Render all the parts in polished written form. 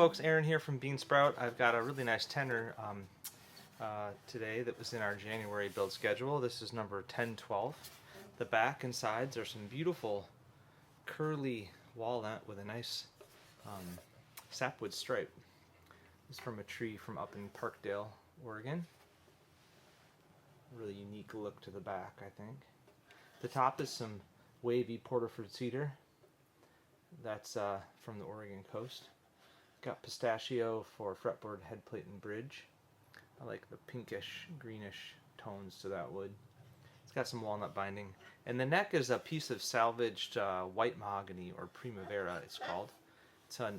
folks, Aaron here from Bean Sprout. I've got a really nice tenor today that was in our January build schedule. This is number 1012. The back and sides are some beautiful curly walnut with a nice sapwood stripe. This is from a tree from up in Parkdale, Oregon. Really unique look to the back, I think. The top is some wavy Orford cedar. That's from the Oregon coast. Got pistachio for fretboard, headplate, and bridge. I like the pinkish, greenish tones to that wood. It's got some walnut binding. And the neck is a piece of salvaged white mahogany, or primavera it's called. It's a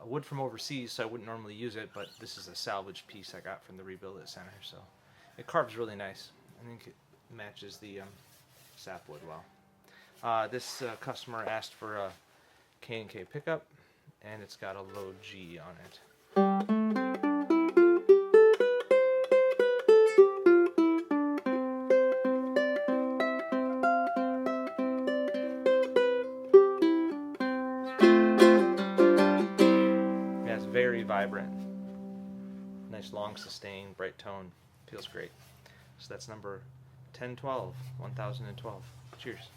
wood from overseas, so I wouldn't normally use it, but this is a salvage piece I got from the Rebuild It Center. So it carves really nice. I think it matches the sapwood well. This customer asked for a K&K pickup, and it's got a low G on it. Yeah, it's very vibrant. Nice long sustain, bright tone. Feels great. So that's number 1012, 1012. Cheers.